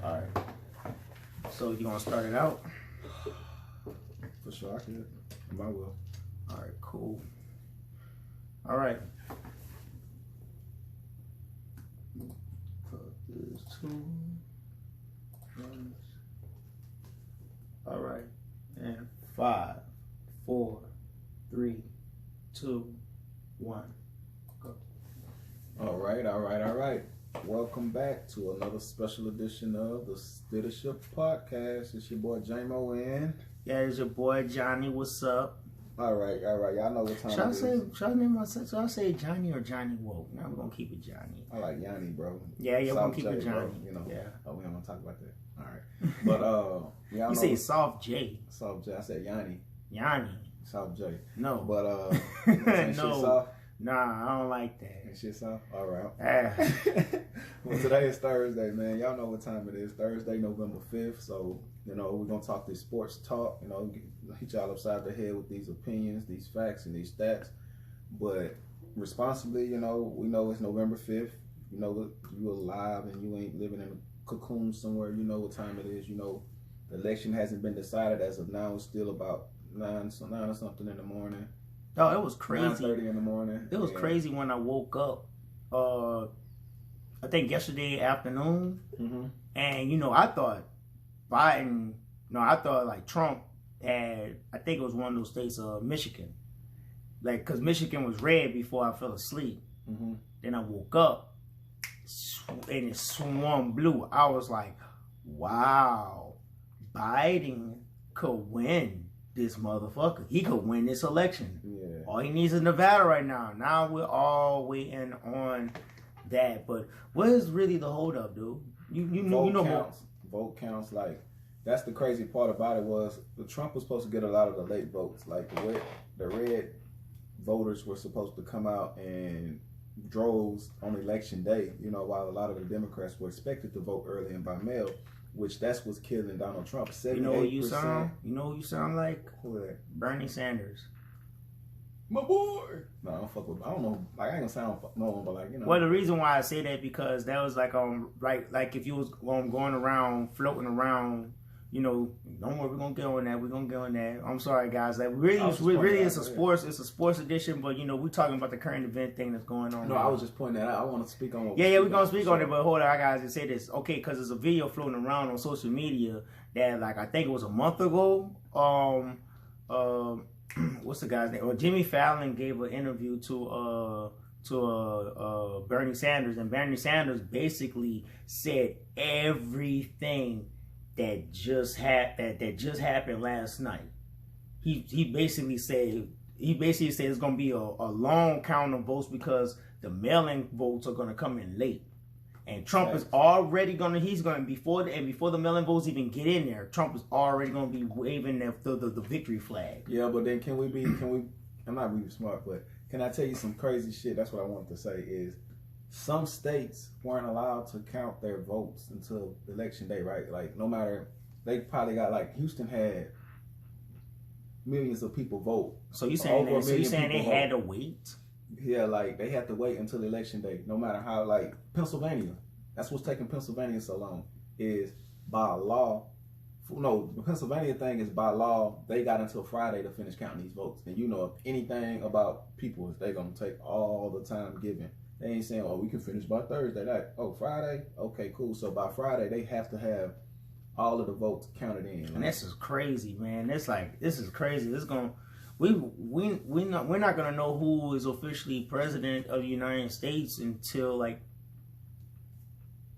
All right. So you gonna start it out? For sure, I can. I will. All right, cool. All right. Put this two. All right. And 5, 4, 3, 2, 1. Go. All right. Welcome back to another special edition of the Leadership Podcast. It's your boy J-Mo and... Yeah, it's your boy Johnny. What's up? All right. Y'all know what time it is. Should I say Johnny or Johnny Woke? Now we're gonna keep it Johnny. I like Yanni, bro. Yeah, we're gonna keep it Johnny. Bro, you know. Yeah. Oh, we don't want to talk about that. All right. But y'all You say Soft J. Soft J. I said Yanni. Yanni. Soft J. No. But no. Shit soft? Nah, I don't like that. That shit soft? All right. Ah. Well, today is Thursday, man. Y'all know what time it is. Thursday, November 5th. So, you know, we're going to talk this sports talk. You know, hit y'all upside the head with these opinions, these facts, and these stats. But responsibly, you know, we know it's November 5th. You know, you're alive and you ain't living in a cocoon somewhere. You know what time it is. You know, the election hasn't been decided as of now. It's still about 9 or something in the morning. Oh, it was crazy. 9:30 in the morning. It was crazy when I woke up. I think yesterday afternoon, and you know, I thought Biden. No, I thought like Trump had. I think it was one of those states, Michigan, like because Michigan was red before I fell asleep. Then I woke up, and it swung blue. I was like, "Wow, Biden could win." This motherfucker. He could win this election. Yeah. All he needs is Nevada right now. Now we're all waiting on that. But what is really the holdup, dude? You know counts. Vote counts. Like, that's the crazy part about it was Trump was supposed to get a lot of the late votes. Like the red voters were supposed to come out in droves on election day. You know, while a lot of the Democrats were expected to vote early and by mail. Which that's what's killing Donald Trump. 78%. You know who you sound? You know who you sound like? Who that? Bernie Sanders. My boy. No, I don't fuck with. I don't know. Like I ain't gonna sound no one, but like you know. Well, the reason why I say that because that was like like if you was going around floating around. You know, don't worry, we're gonna get on that. We're gonna get on that. I'm sorry, guys. Like, it's a sports. It's a sports edition, but you know, we're talking about the current event thing that's going on. No, I was just pointing that out. I want to speak on. We're gonna speak on it, but hold on, I gotta just say this, okay? Because there's a video floating around on social media that, like, I think it was a month ago. What's the guy's name? Well, Jimmy Fallon gave an interview to Bernie Sanders, and Bernie Sanders basically said everything that just happened last night. He basically said it's gonna be a long count of votes because the mail-in votes are gonna come in late, and Trump is already before the mail-in votes even get in there. Trump is already gonna be waving the victory flag. Yeah, but then can we? I'm not really smart, but can I tell you some crazy shit? That's what I wanted to say is. Some states weren't allowed to count their votes until election day, right? Like, no matter, they probably got, like, Houston had millions of people vote. So you saying they had to wait? Yeah, like, they had to wait until election day, no matter how, like, Pennsylvania, that's what's taking Pennsylvania so long, is by law. No, the Pennsylvania thing is by law, they got until Friday to finish counting these votes. And you know, if anything about people is they going to take all the time given. They ain't saying, oh, we can finish by Thursday. Like, oh, Friday? Okay, cool. So by Friday, they have to have all of the votes counted in. And this is crazy, man. This is crazy. We're not gonna know who is officially president of the United States until like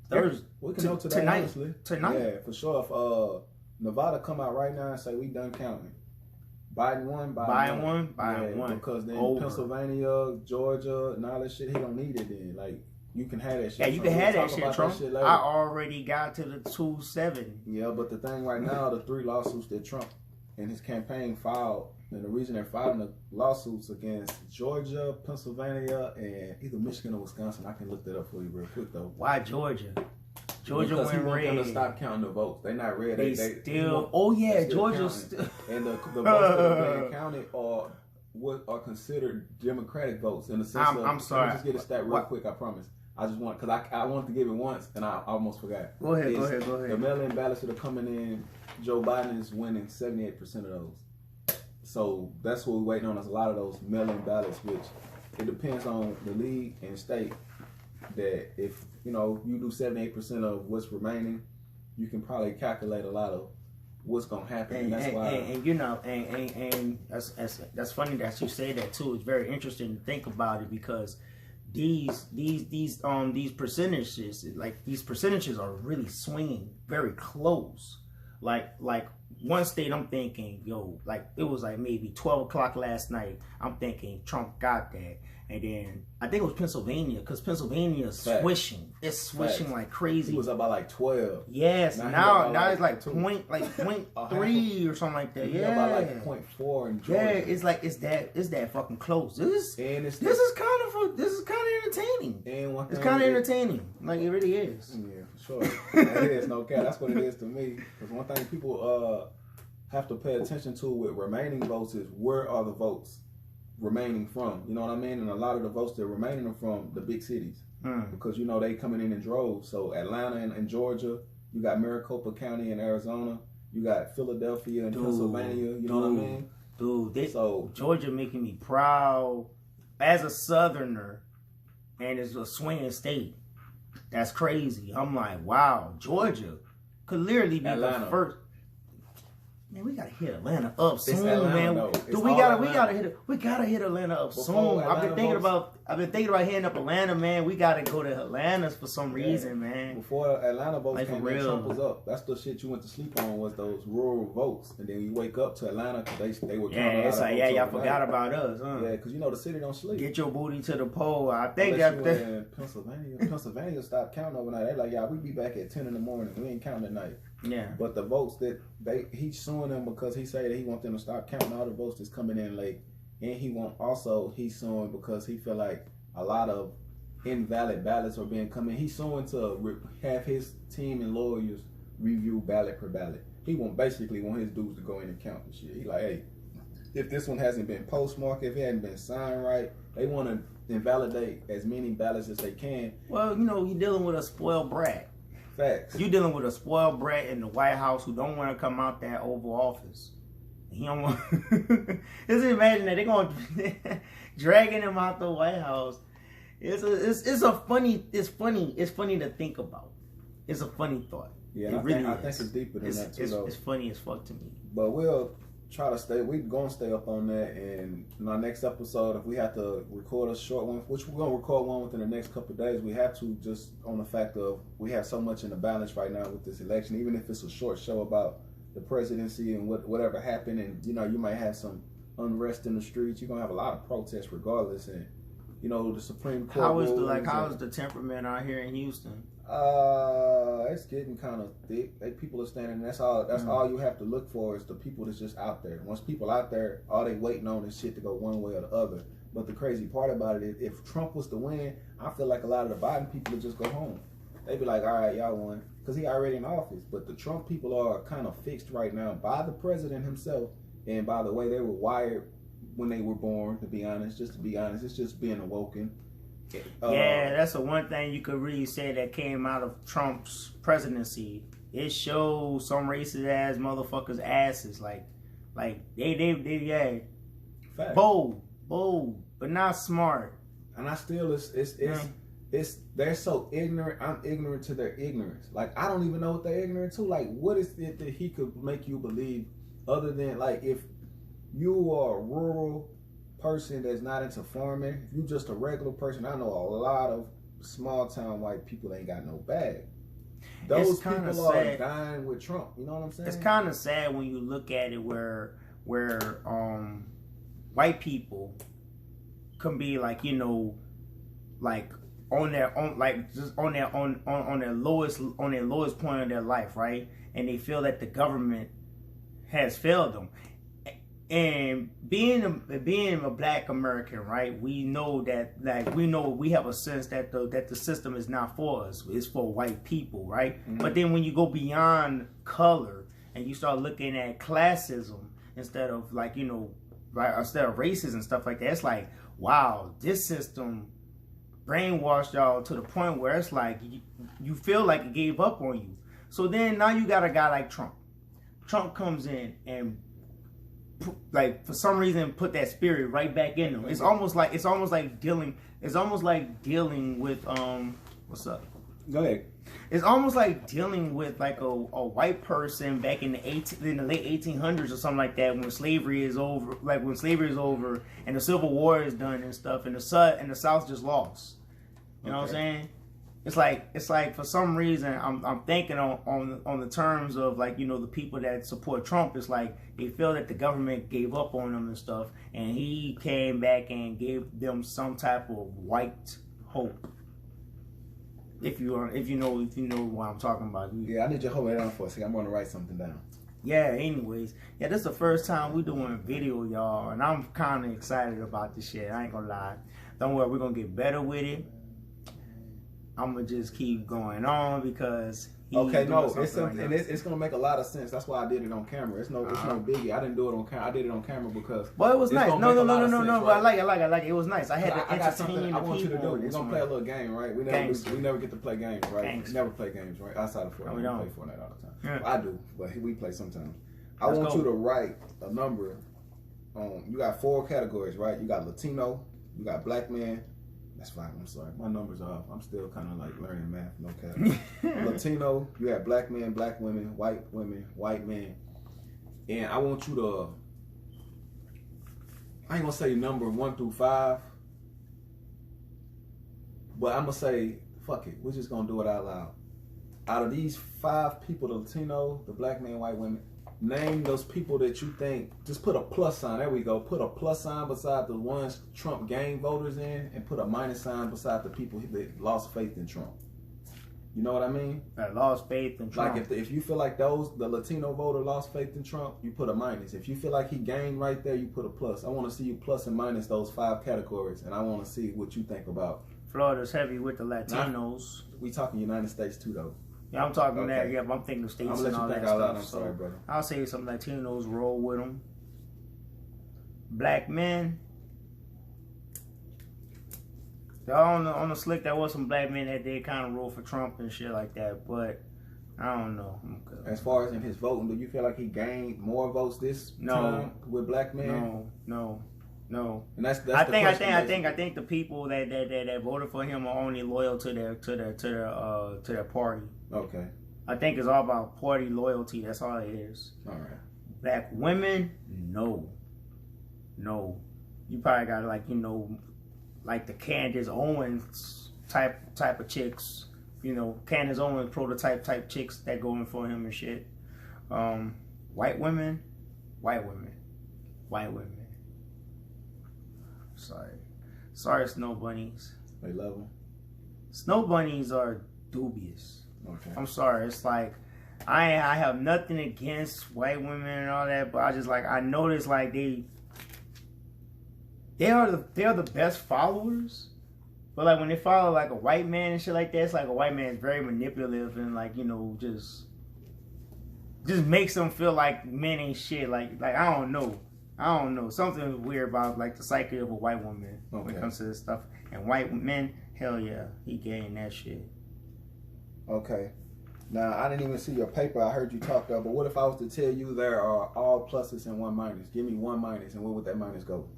Thursday. We can know today, tonight. Honestly. Tonight. Yeah, for sure. If Nevada come out right now and say we done counting. Biden won. Because then Pennsylvania, Georgia, and all that shit, he don't need it then. Like, you can have that shit. Yeah, you can have that shit, Trump. I already got to the 2-7. Yeah, but the thing right now, the 3 lawsuits that Trump and his campaign filed, and the reason they're filing the lawsuits against Georgia, Pennsylvania, and either Michigan or Wisconsin, I can look that up for you real quick, though. Why Georgia? Georgia because went red. He wants them to stop counting the votes. They're not red. They still. Oh yeah, Georgia's still. And the votes that are being counted are considered Democratic votes in the sense of. I'm sorry. Let me just get a stat real quick. I promise. I just want, because I wanted to give it once and I almost forgot. Go ahead. The mail-in ballots that are coming in, Joe Biden is winning 78% of those. So that's what we're waiting on, is a lot of those mail-in ballots, which it depends on the league and state. That if you do 78% of what's remaining, you can probably calculate a lot of what's gonna happen. And that's why. And that's funny that you say that too. It's very interesting to think about it, because these percentages, these percentages are really swinging very close. Like one state, I'm thinking, it was like maybe 12 o'clock last night. I'm thinking Trump got that. And then I think it was Pennsylvania, because Pennsylvania is swishing. It's swishing like crazy. He was up by like 12. Yes. Now it's like point 0.3 or something like that. Yeah. About like 0.4 in Georgia. Yeah, it's that fucking close. This is kind of entertaining. And it's kind of entertaining. Like, it really is. Yeah, for sure. It is, no cap. That's what it is to me. Because one thing people have to pay attention to with remaining votes is, where are the votes remaining from? You know what I mean? And a lot of the votes that are remaining are from the big cities. Because they coming in droves. So Atlanta and Georgia, you got Maricopa County in Arizona, you got Philadelphia and Pennsylvania. You know what I mean? Georgia making me proud as a Southerner, and it's a swinging state. That's crazy. I'm like, wow, Georgia could literally be the first. Man, we gotta hit Atlanta up soon, man. Dude, we gotta hit Atlanta up soon. I've been thinking about hitting up Atlanta, man. We gotta go to Atlanta for some reason, man. Before Atlanta votes came in, Trump was up. That's the shit you went to sleep on, was those rural votes, and then you wake up to Atlanta because they were counting it's like, y'all forgot about us, huh? Yeah, because the city don't sleep. Get your booty to the poll. I think in Pennsylvania stopped counting overnight. They're like, we be back at 10 in the morning. We ain't counting at night. Yeah. But the votes that he's suing them because he said that he wants them to stop counting all the votes that's coming in late, and he's suing because he feel like a lot of invalid ballots are being coming. He's suing to have his team and lawyers review ballot per ballot. He basically want his dudes to go in and count the shit. He like, hey, if this one hasn't been postmarked, if it hadn't been signed right, they want to invalidate as many ballots as they can. Well, you're dealing with a spoiled brat. Facts. You dealing with a spoiled brat in the White House who don't want to come out that Oval Office. He don't want. Just imagine that they're going dragging him out the White House. It's funny to think about. It's a funny thought. Yeah, I think it's deeper than that too. Though. It's funny as fuck to me. But we'll try to stay. We're gonna stay up on that, and in our next episode, if we have to record a short one, which we're gonna record one within the next couple of days, we have to, just on the fact of we have so much in the balance right now with this election. Even if it's a short show about the presidency and whatever happened, and you might have some unrest in the streets. You're gonna have a lot of protests regardless, and the Supreme Court. How is the temperament out here in Houston? It's getting kind of thick. People are standing. That's all you have to look for, is the people that's just out there. Once people out there, all they waiting on is shit to go one way or the other. But the crazy part about it is, if Trump was to win, I feel like a lot of the Biden people would just go home. They'd be like, all right, y'all won, because he already in office. But the Trump people are kind of fixed right now by the president himself, and by the way they were wired when they were born. To be honest, it's just being awoken. Yeah, that's the one thing you could really say that came out of Trump's presidency. It shows some racist ass motherfuckers' asses, like they Fact. bold, but not smart. And I still they're so ignorant. I'm ignorant to their ignorance. Like, I don't even know what they're ignorant to. Like, what is it that he could make you believe, other than, like, if you are a rural person that's not into farming, if you just a regular person, I know a lot of small town white people ain't got no bag. Those people are dying with Trump. You know what I'm saying? It's kind of sad when you look at it where white people can be like, like on their own, like just on their lowest point of their life, right? And they feel that the government has failed them. And being a Black American, right? We know that, we have a sense that the system is not for us; it's for white people, right? Mm-hmm. But then when you go beyond color and you start looking at classism instead of instead of racism and stuff like that, it's like, wow, this system brainwashed y'all to the point where it's like you feel like it gave up on you. So then now you got a guy like Trump. Trump comes in and like for some reason put that spirit right back in them. It's almost like dealing with what's up? Go ahead. It's almost like dealing with like a white person back in the late 1800s or something like that, when slavery is over, and the Civil War is done and stuff, and the South just lost. You know what I'm saying? It's like for some reason I'm thinking on the terms of like, you know, the people that support Trump. It's like they feel that the government gave up on them and stuff, and he came back and gave them some type of white hope. If you know what I'm talking about. Yeah, I need you to hold it down for a second. I'm going to write something down. Yeah, anyways. Yeah, this is the first time we doing video, y'all. And I'm kind of excited about this shit. I ain't going to lie. Don't worry, we're going to get better with it. I'm going to just keep going on because... Okay, no, it's going to make a lot of sense. That's why I did it on camera. It's no biggie. I didn't do it on camera. I did it on camera because... Well, it was nice. No. But I like it. It was nice. I had to entertain the people. I want you to do. We're going to play a little game, right? We never get to play games, right? Gangster. We never play games, right? Outside of Fortnite. We don't play Fortnite all the time. Yeah. Well, I do, but we play sometimes. I want you to write a number. You got 4 categories, right? You got Latino. You got black man. That's fine. I'm sorry. My numbers are off. I'm still kind of like learning math. No cap. Latino, you have black men, black women, white men. And I want you to, I ain't going to say number 1 through 5. But I'm going to say, fuck it. We're just going to do it out loud. Out of these 5 people, the Latino, the black men, white women, name those people that you think, just put a plus sign, there we go, put a plus sign beside the ones Trump gained voters in, and put a minus sign beside the people that lost faith in Trump. You know what I mean? That lost faith in Trump. Like if you feel like the Latino voter lost faith in Trump, you put a minus. If you feel like he gained right there, you put a plus. I want to see you plus and minus those 5 categories, and I want to see what you think about. Florida's heavy with the Latinos. We talking United States too, though. Yeah, I'm talking that. Yeah, but I'm thinking of states and all that stuff. I'm sorry, brother. I'll say some Latinos roll with them. Black men. On the slick, there was some black men that did kind of roll for Trump and shit like that, but I don't know. As far as in his voting, do you feel like he gained more votes this time with black men? No. And that's I think the people that voted for him are only loyal to their party. Okay. I think it's all about party loyalty. That's all it is. All right. Black women, no. You probably got like the Candace Owens type of chicks. You know, Candace Owens prototype type chicks that go in for him and shit. White women. Sorry, snow bunnies. They love them. Snow bunnies are dubious. Okay. I'm sorry. It's like I have nothing against white women and all that, but I notice like they are the best followers. But like when they follow like a white man and shit like that, it's like a white man is very manipulative and like, you know, just makes them feel like men ain't shit. Like I don't know. Something weird about like the psyche of a white woman when it comes to this stuff. And white men, hell yeah, he gained that shit. Okay. Now, I didn't even see your paper. I heard you talk though, but what if I was to tell you there are all pluses and 1 minus? Give me 1 minus, and where would that minus go?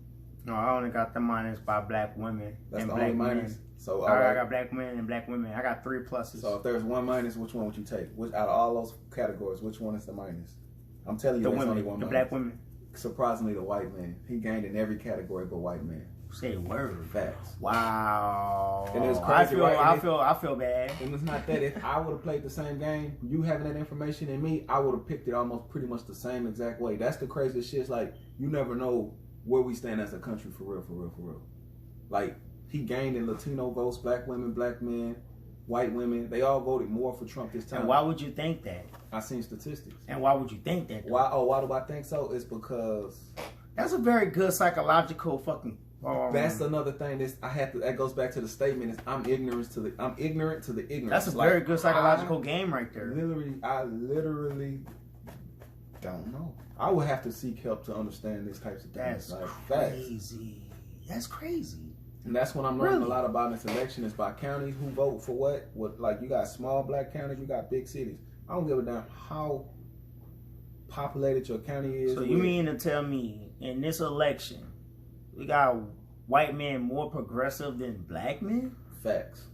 No, I only got the minus by black women. That's and the black only minus? men. So I got black men and black women. I got 3 pluses. So if there's 1 minus, which one would you take? Out of all those categories, which one is the minus? I'm telling you, there's only 1 minus. The black women. Surprisingly, the white man. He gained in every category but white man. Say word. Facts. Wow. And it's crazy, I feel bad. And it's not that. If I would have played the same game, you having that information in me, I would have picked it almost pretty much the same exact way. That's the craziest shit. It's like, you never know where we stand as a country for real. Like, he gained in Latino votes, black women, black men, white women. They all voted more for Trump this time. And why would you think that? I seen statistics. And why would you think that? Why do I think so? It's because... That's a very good psychological fucking... that's another thing that goes back to the statement is I'm ignorant to the ignorance. That's a very good psychological game right there. I literally don't know. I would have to seek help to understand these types of things. That's crazy. That's crazy. And that's when I'm learning a lot about this election is by county, who vote for what. What, like, you got small black counties, you got big cities. I don't give a damn how populated your county is. So you mean to tell me in this election we got white men more progressive than black men? Facts.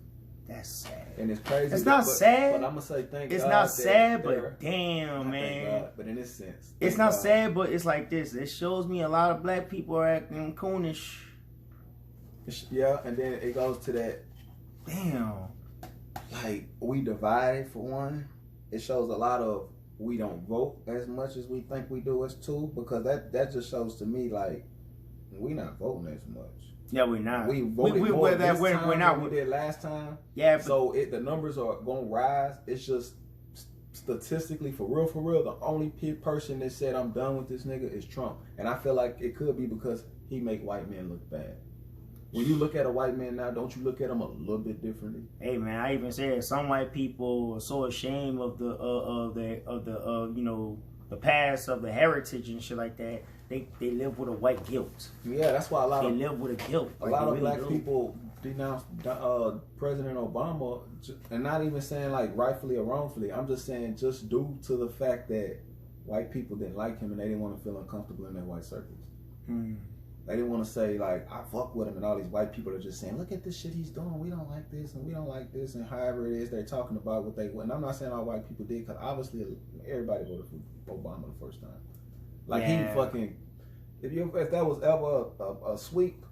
That's sad. And it's crazy. It's not sad. But I'm gonna say thank it's God. Not sad, but damn, man. God, but in this sense, it's not sad, but it's like this. It shows me a lot of black people are acting coonish. Yeah, and then it goes to that. Damn. Like, we divided for one. It shows a lot of we don't vote as much as we think we do as two, because that just shows to me like we not voting as much. Yeah, we're not. We voted more this time we're not. than we did last time. Yeah. But, so the numbers are gonna rise. It's just statistically, for real, the only person that said I'm done with this nigga is Trump, and I feel like it could be because he make white men look bad. When you look at a white man now, don't you look at him a little bit differently? Hey man, I even said some white people are so ashamed of the you know, the past, of the heritage and shit like that. They live with a white guilt. Yeah, that's why they live with a guilt. A lot of black people denounce President Obama, and not even saying like rightfully or wrongfully. I'm just saying just due to the fact that white people didn't like him and they didn't want to feel uncomfortable in their white circles. They didn't want to say like I fuck with him, and all these white people are just saying, look at this shit he's doing. We don't like this and we don't like this, and however it is they're talking about what they. And I'm not saying all white people did, because obviously everybody voted for Obama the first time. Like he fucking. If that was ever a sweep.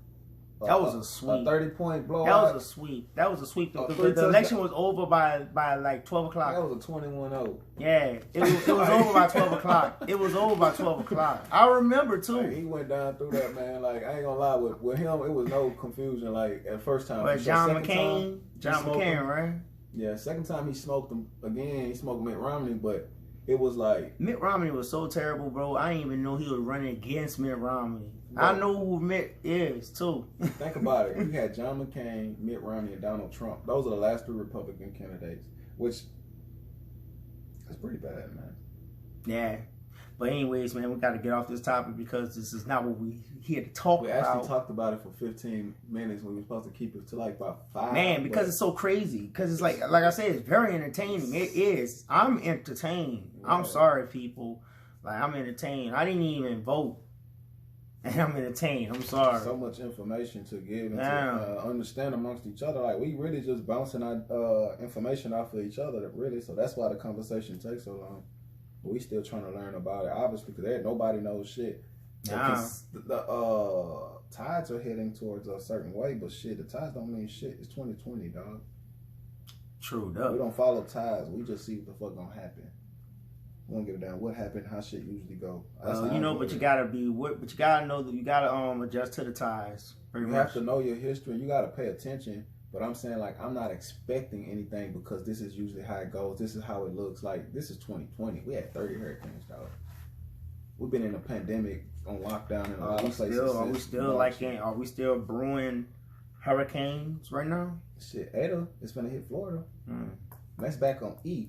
That was a sweep. A 30-point blowout. That was a sweep. That was a sweep. The election was over by like 12 o'clock. That was a 21-0. Yeah, it was over by 12 o'clock. It was over by 12 o'clock. I remember too. Like, he went down through that, man. Like, I ain't gonna lie, with him, it was no confusion. Like at first time. But John McCain, right? Yeah, second time he smoked him again. He smoked Mitt Romney, but it was like Mitt Romney was so terrible, bro. I didn't even know he was running against Mitt Romney. No. I know who Mitt is too. Think about it. You had John McCain, Mitt Romney, and Donald Trump. Those are the last three Republican candidates, which is pretty bad, man. Yeah. But anyways, man, we got to get off this topic because this is not what we here to talk about. We actually talked about it for 15 minutes when we were supposed to keep it to like about 5. Man, because it's so crazy. Because it's like I said, it's very entertaining. It is. I'm entertained. Yeah. I'm sorry, people. Like, I'm entertained. I didn't even vote. And I'm entertained. I'm sorry. So much information to give and to understand amongst each other. Like, we really just bouncing our information off of each other, really. So that's why the conversation takes so long. But we still trying to learn about it, obviously, because nobody knows shit. Nah. The tides are heading towards a certain way, but shit, the tides don't mean shit. It's 2020, dog. True, though. We don't follow tides. We just see what the fuck gonna happen. We don't give a damn what happened, how shit usually go. You know, but you gotta but you gotta know that you gotta adjust to the tides. You have to know your history. You gotta pay attention. But I'm saying, like, I'm not expecting anything because this is usually how it goes. This is how it looks. Like, this is 2020. We had 30 hurricanes, dog. We've been in a pandemic on lockdown in a lot of places. Are we still brewing hurricanes right now? Shit, Ada is gonna hit Florida. That's back on E.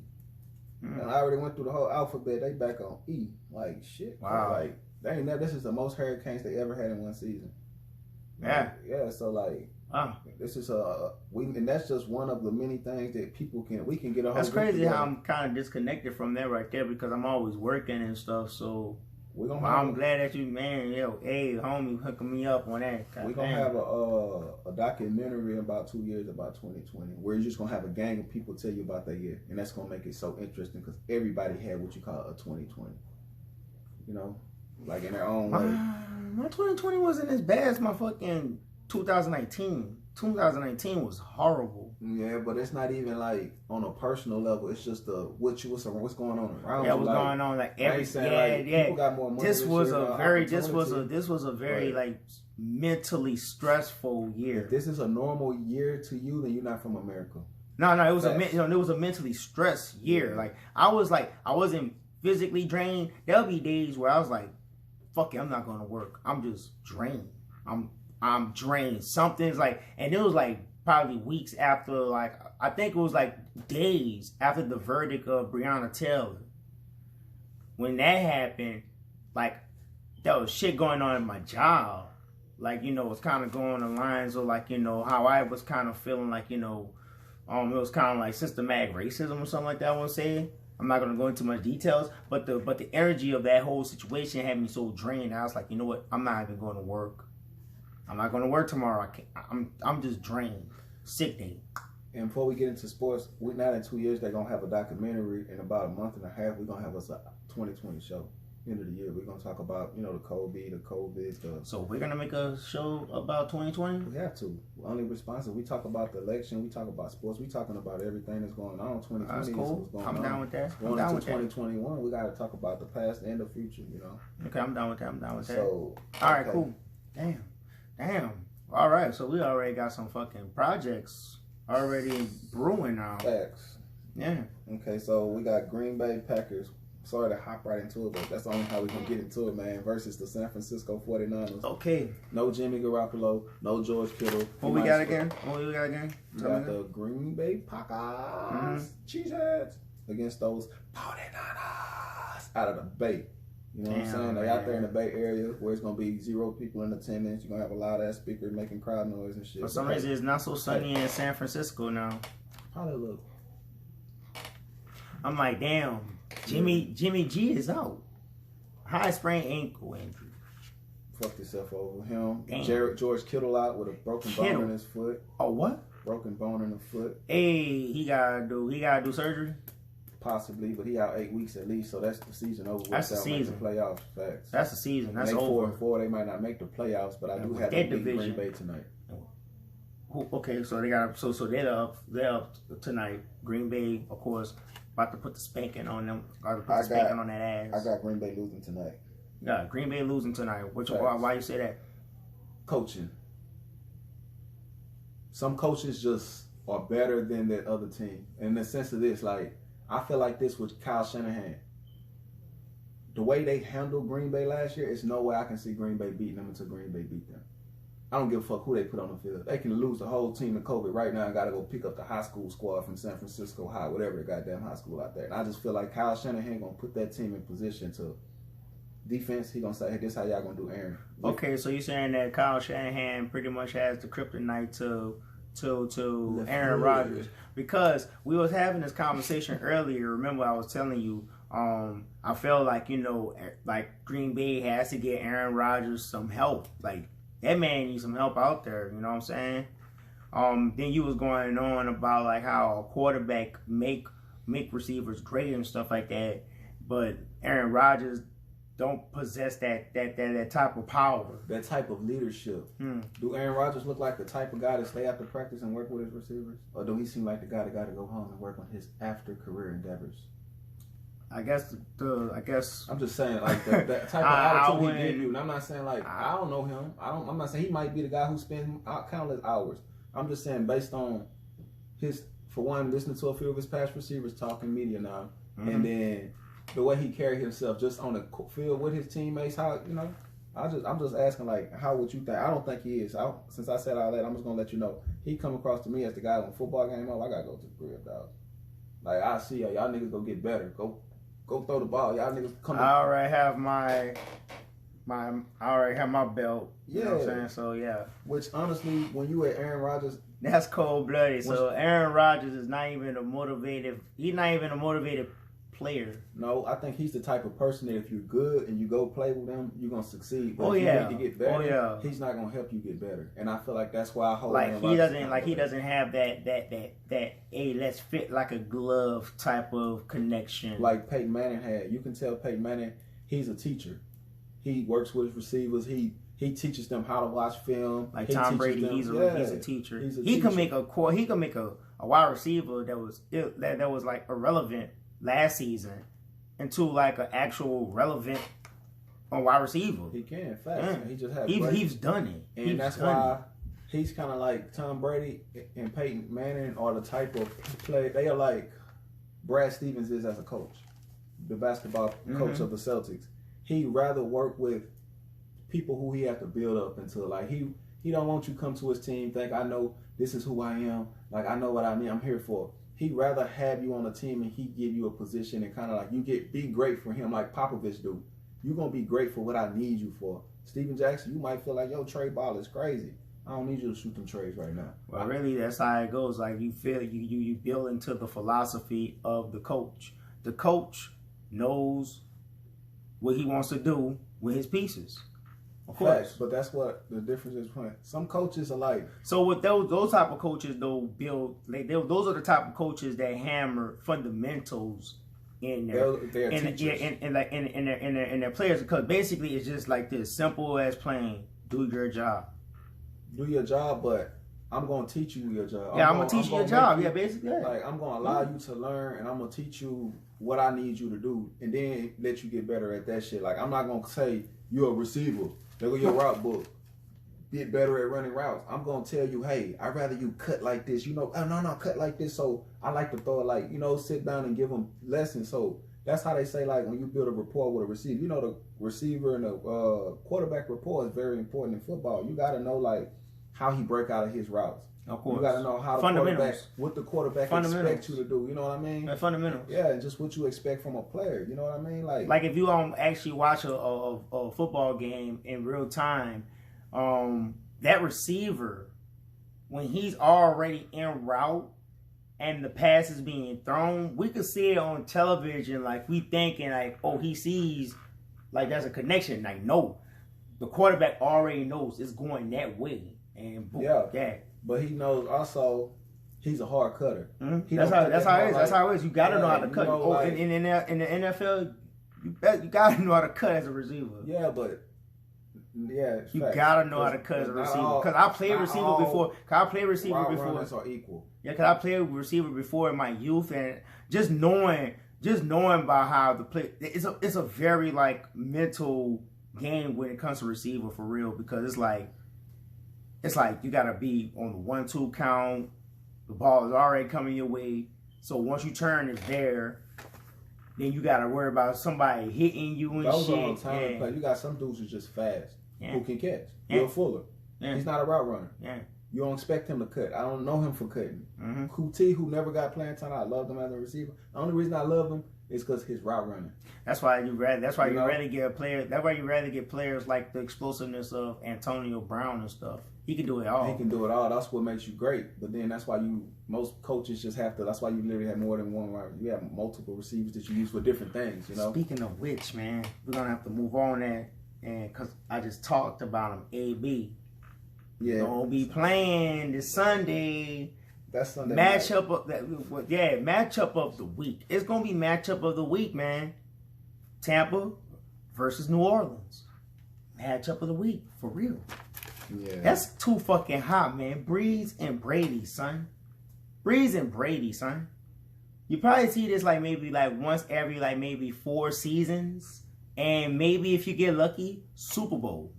And I already went through the whole alphabet. They back on E. Like, shit. Wow. Like, this is the most hurricanes they ever had in one season. Yeah. Yeah. So like. This is and that's just one of the many things that we can get a hold of. That's crazy how I'm kind of disconnected from that right there because I'm always working and stuff. So I'm glad that you, man, hey, homie, hooking me up on that. We're gonna have a documentary in about 2 years about 2020, where you're just gonna have a gang of people tell you about that year, and that's gonna make it so interesting because everybody had what you call a 2020. You know, like in their own way. My 2020 wasn't as bad as my fucking 2019. 2019 was horrible. Yeah, but it's not even like on a personal level. It's just what's going on around. Yeah, what's going on? Like people got more money. This was a very like mentally stressful year. If this is a normal year to you, then you're not from America. No, it was it was a mentally stressed year. Like I wasn't physically drained. There'll be days where I was like, fuck it, I'm not going to work. I'm just drained. I'm drained. Something's like, and it was like probably weeks after, like, I think it was like days after the verdict of Breonna Taylor. When that happened, like, there was shit going on in my job. like, you know, it's kind of going the lines of, like, you know, how I was kind of feeling like, you know, it was kind of like systematic racism or something like that, I want to say. I'm not going to go into much details, but the energy of that whole situation had me so drained. I was like, you know what? I'm not even going to work. I'm not going to work tomorrow. I'm just drained. Sick day. And before we get into sports, we're not in 2 years. They're going to have a documentary. In about a month and a half, we're going to have us a 2020 show. End of the year, we're going to talk about, you know, the COVID. So we're going to make a show about 2020? We have to. We're only responsible. We talk about the election. We talk about sports. We're talking about everything that's going on. 2020 that's cool. Is what's going I'm on. down with that. Going into 2021, we got to talk about the past and the future, you know. Okay, I'm down with that. So, all right, cool. Damn. All right, so we already got some fucking projects already brewing now. Facts. Yeah. Okay, so we got Green Bay Packers. Sorry to hop right into it, but that's only how we can get into it, man. Versus the San Francisco 49ers. Okay. No Jimmy Garoppolo, no George Kittle. What we got again? We got the Green Bay Packers. Cheeseheads against those 49ers out of the Bay. You know what I'm saying? They out there in the Bay Area where it's going to be 0 people in attendance. You're going to have a loud ass speakers making crowd noise and shit. For some reason, it's not so sunny in San Francisco now. Probably a little. I'm like, damn. Jimmy G is out. High sprained ankle injury. Fucked himself over. Him. Damn. George Kittle out with a broken bone in his foot. Oh, what? Broken bone in the foot. Hey, he gotta do surgery? Possibly, but he out 8 weeks at least, so that's the season over. That's the season. The playoffs. Facts. That's the season. That's over. 4-4. They might not make the playoffs, but I do have them beat Green Bay tonight. Okay, so they got so they're up tonight. Green Bay, of course, about to put the spanking on them. About to put the spanking on that ass. I got Green Bay losing tonight. Yeah, Green Bay losing tonight. Why you say that? Coaching. Some coaches just are better than that other team. In the sense of this, like, I feel like this with Kyle Shanahan. The way they handled Green Bay last year, it's no way I can see Green Bay beating them until Green Bay beat them. I don't give a fuck who they put on the field. They can lose the whole team in COVID right now and got to go pick up the high school squad from San Francisco High, whatever the goddamn high school out there. And I just feel like Kyle Shanahan going to put that team in position to defense. He going to say, hey, this is how y'all going to do Aaron. Okay, so you're saying that Kyle Shanahan pretty much has the kryptonite to Aaron Rodgers. Because we was having this conversation earlier. Remember, I was telling you, I felt like, you know, like Green Bay has to get Aaron Rodgers some help. Like, that man needs some help out there, you know what I'm saying? Then you was going on about like how a quarterback make receivers great and stuff like that, but Aaron Rodgers don't possess that type of power. That type of leadership. Do Aaron Rodgers look like the type of guy to stay after practice and work with his receivers? Or do he seem like the guy that got to go home and work on his after career endeavors? I guess I'm just saying, like, that type of attitude he give you. And I'm not saying, like, I don't know him. I'm not saying he might be the guy who spends countless hours. I'm just saying, based on his, for one, listening to a few of his past receivers talking media now, and then the way he carried himself just on the field with his teammates, how, you know, I'm just asking, like, how would you think? I don't think he is. Since I said all that, I'm just gonna let you know he come across to me as the guy when a football game up. I gotta go to the crib, dog. Like, I see y'all niggas go get better. Go throw the ball. Y'all niggas come. I already have my belt. You know what I'm saying? So yeah. Which honestly, when you at Aaron Rodgers, that's cold blooded. So Aaron Rodgers is not even a motivated. He's not even a motivated player. No, I think he's the type of person that if you're good and you go play with him, you're gonna succeed. But if you need to get better, he's not gonna help you get better. And I feel like that's why I hold he doesn't have that hey, let's fit like a glove type of connection like Peyton Manning had. You can tell Peyton Manning he's a teacher. He works with his receivers. He teaches them how to watch film. Like Tom Brady, he's a teacher. He can make a wide receiver that was like irrelevant last season into like an actual relevant wide receiver. He can, fast. He just has. He's done it, and that's why he's kind of like Tom Brady and Peyton Manning are the type of play. They are like Brad Stevens is as a coach, the basketball coach of the Celtics. He rather work with people who he have to build up into. Like he don't want you to come to his team think I know this is who I am. Like I know what I mean. I'm here for. He'd rather have you on a team and he give you a position and kind of like be great for him like Popovich do. you're gonna be great for what I need you for. Steven Jackson, you might feel like, yo, Trey ball is crazy. I don't need you to shoot them trays right now. Well, really, that's how it goes. Like you feel you build into the philosophy of the coach. The coach knows what he wants to do with his pieces. Of course. Facts, but that's what the difference is. Some coaches are like. So with those type of coaches, those are the type of coaches that hammer fundamentals in their players, because basically it's just like this simple as plain: do your job. Do your job, but I'm gonna teach you your job. Yeah, I'm gonna teach you your job. Yeah, basically. Like I'm gonna allow you to learn, and I'm gonna teach you what I need you to do, and then let you get better at that shit. Like I'm not gonna say you're a receiver. Look at your route book. Get better at running routes. I'm gonna tell you, hey, I'd rather you cut like this. You know, oh no, cut like this. So I like to throw it like, sit down and give them lessons. So that's how they say, like, when you build a rapport with a receiver. The receiver and the quarterback rapport is very important in football. You gotta know like how he break out of his routes. Of course. You gotta know how the quarterback expects you to do. You know what I mean? The fundamentals. Yeah, and just what you expect from a player. You know what I mean? Like if you actually watch a football game in real time, that receiver, when he's already en route and the pass is being thrown, we could see it on television. Like we thinking like, oh, he sees like there's a connection. Like no, the quarterback already knows it's going that way, and boom, yeah. But he knows also he's a hard cutter. Mm-hmm. That's how it is. That's how it is. You got to know how to cut. In the NFL, you got to know how to cut as a receiver. Yeah, but you got to know how to cut as a receiver. Because I played receiver before. Runners are equal. Yeah, because I played receiver before in my youth, and just knowing about how to play, it's a very like mental game when it comes to receiver for real, because it's like you gotta be on the 1-2 count. The ball is already coming your way, so once you turn, it's there. Then you gotta worry about somebody hitting you and those shit. Are on time to play. You got some dudes who's just fast, who can catch. Yeah. Will Fuller, he's not a route runner. Yeah. You don't expect him to cut. I don't know him for cutting. Kuti, who never got playing time, I loved him as a receiver. The only reason I love him is because his route running. That's why you rather get a player. That's why you rather get players like the explosiveness of Antonio Brown and stuff. He can do it all. He can do it all. That's what makes you great. But then that's why most coaches just have to. That's why you literally have more than one. You have multiple receivers that you use for different things. Speaking of which, man, we're gonna have to move on that, and because I just talked about him, AB. Yeah, gonna be playing this Sunday. That's Sunday. Matchup of the week. It's gonna be matchup of the week, man. Tampa versus New Orleans. Matchup of the week, for real. Yeah. That's too fucking hot, man. Breeze and Brady, son. Breeze and Brady, son. You probably see this maybe once every maybe 4 seasons, and maybe if you get lucky, Super Bowl.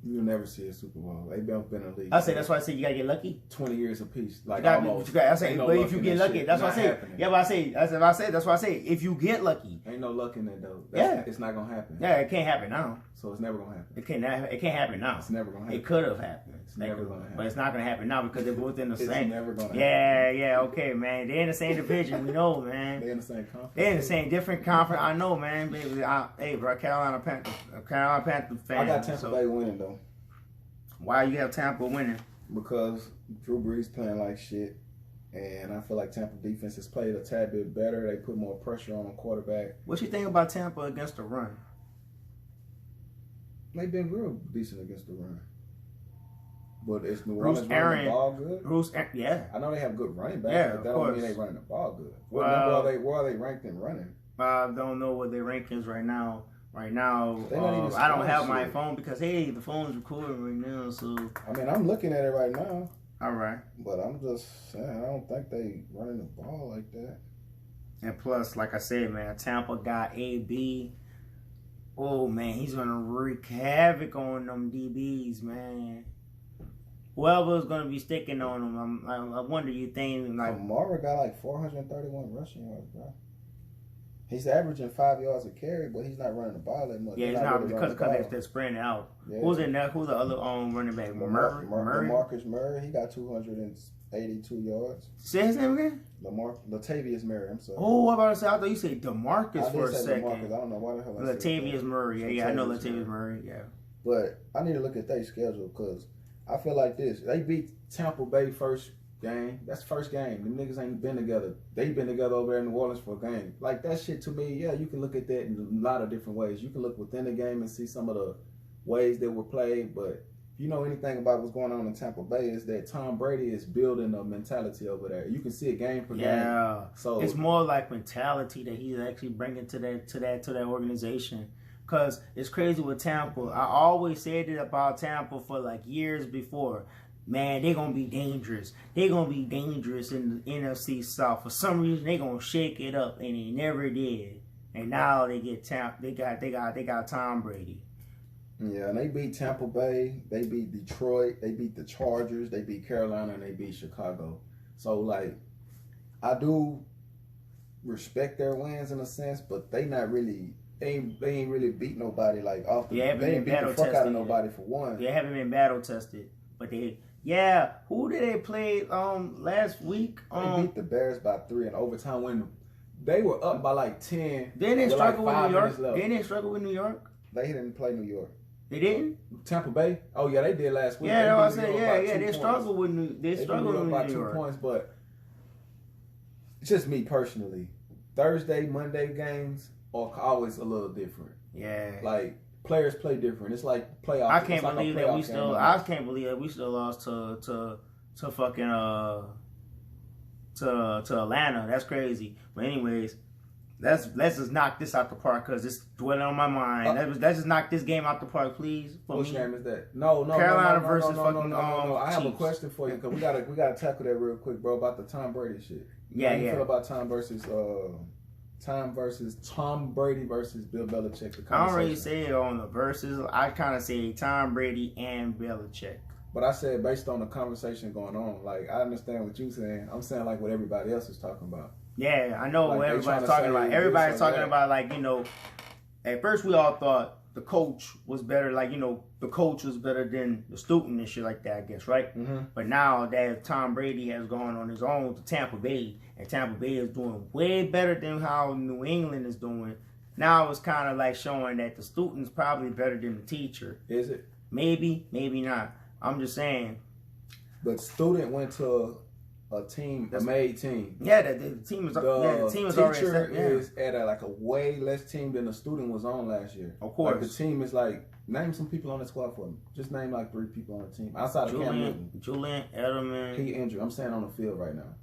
You'll never see a Super Bowl. They've been in the league. I say that's why I say you gotta get lucky. 20 years apiece, but if you get lucky, that's what I say. Happening. Yeah, but that's why I say if you get lucky, ain't no luck in that though. It's not gonna happen. Yeah, it can't happen now. So it's never gonna happen. It can't happen now. It's never gonna happen. It could have happened. It's never gonna happen. But it's not gonna happen now because they're both in the same. It's never gonna happen. Yeah, okay, man. They're in the same division. We know, man. They're in the same conference. They're in the same different conference. I know, man. Baby, hey, bro, Carolina Panthers fan. I got Tampa Bay winning though. Why you have Tampa winning? Because Drew Brees playing like shit, and I feel like Tampa defense has played a tad bit better. They put more pressure on the quarterback. What you think about Tampa against the run? They've been real decent against the run. But is New Orleans running the ball good? Yeah. I know they have good running backs, yeah, but that don't mean they running the ball good. Where are they ranked in running? I don't know what their rankings right now. I don't have my phone because the phone's recording right now. So I mean, I'm looking at it right now. All right, but I'm just saying I don't think they running the ball like that. And plus, like I said, man, Tampa got AB. Oh man, he's gonna wreak havoc on them DBs, man. Whoever's gonna be sticking on them, I wonder. You think Kamara got 431 rushing yards, bro. He's averaging 5 yards a carry, but he's not running the ball that much. Yeah, it's not because they're spreading out. Yeah. Who's in there? Who's the other running back? Murray? Marcus Murray. He got 282 yards. Say his name again? Latavius Murray. I'm sorry. Oh, I was about to say, I thought you said DeMarcus I for a did say second. DeMarcus. I don't know why the hell I said Latavius that. Murray. Yeah, I know Latavius Murray. Yeah. But I need to look at their schedule because I feel like this. They beat Tampa Bay first game. That's the first game. Them niggas ain't been together. They been together over there in New Orleans for a game. Like, that shit to me, yeah, you can look at that in a lot of different ways. You can look within the game and see some of the ways that were played. But if you know anything about what's going on in Tampa Bay, is that Tom Brady is building a mentality over there. You can see it game per game. Yeah. So it's more like mentality that he's actually bringing to that organization. Because it's crazy with Tampa. I always said it about Tampa for like years before. Man, they're going to be dangerous. They're going to be dangerous in the NFC South. For some reason, they're going to shake it up, and they never did. And now they get they got Tom Brady. Yeah, and they beat Tampa Bay. They beat Detroit. They beat the Chargers. They beat Carolina, and they beat Chicago. So, like, I do respect their wins in a sense, but they not really... They ain't really beat nobody like off the. They ain't beat the fuck out of nobody for one. They haven't been battle tested, but they. Yeah, who did they play last week? They beat the Bears by 3 in overtime when they were up by like 10. Didn't they struggle with New York? Didn't they struggle with New York? They didn't play New York. They didn't? Tampa Bay? Oh yeah, they did last week. Yeah, I said they struggled with New York. They struggled with by New 2 York. points, but it's just me personally. Thursday, Monday games are always a little different. Yeah. Like, players play different. It's like playoffs. I can't believe that we still. I can't believe that we still lost to fucking to Atlanta. That's crazy. But anyways, let's just knock this out the park because it's dwelling on my mind. Let's just knock this game out the park, please. Which game is that? No. Carolina versus fucking no. I have a question for you because we gotta tackle that real quick, bro. About the Tom Brady shit. Yeah. How you feel about Tom Brady versus Bill Belichick? I don't really say it on the verses. I kind of say Tom Brady and Belichick. But I said based on the conversation going on, like I understand what you're saying. I'm saying like what everybody else is talking about. Yeah, I know what everybody's talking about. Everybody's talking about like, you know, at first we all thought the coach was better, like, you know, the coach was better than the student and shit like that, I guess, right? Mm-hmm. But now that Tom Brady has gone on his own to Tampa Bay, and Tampa Bay is doing way better than how New England is doing, now it's kind of like showing that the student's probably better than the teacher. Is it? Maybe, maybe not. I'm just saying. But student went to a made team. Yeah, the team is. The team is already set. The teacher is at a way less team than the student was on last year. Of course, like the team is like. Name some people on the squad for me. Just name like 3 people on the team outside of Cam Newton. Julian Edelman. He injured. I'm saying on the field right now.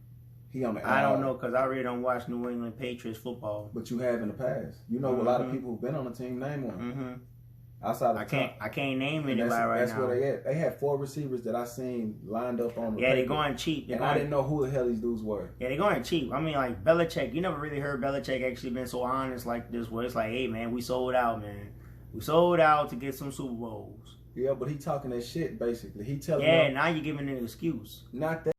He on the. I don't know because I really don't watch New England Patriots football. But you have in the past. You know a lot of people who've been on the team. Name one. Mm-hmm. Outside of I can't name anybody right now. That's where they at. They had 4 receivers that I seen lined up on the paper. They're going cheap. I didn't know who the hell these dudes were. Yeah, they're going cheap. I mean, like Belichick, you never really heard Belichick actually been so honest like this, where it's like, hey man, we sold out, man. We sold out to get some Super Bowls. Yeah, but he talking that shit basically. He telling them. Yeah, now you're giving an excuse. Not that.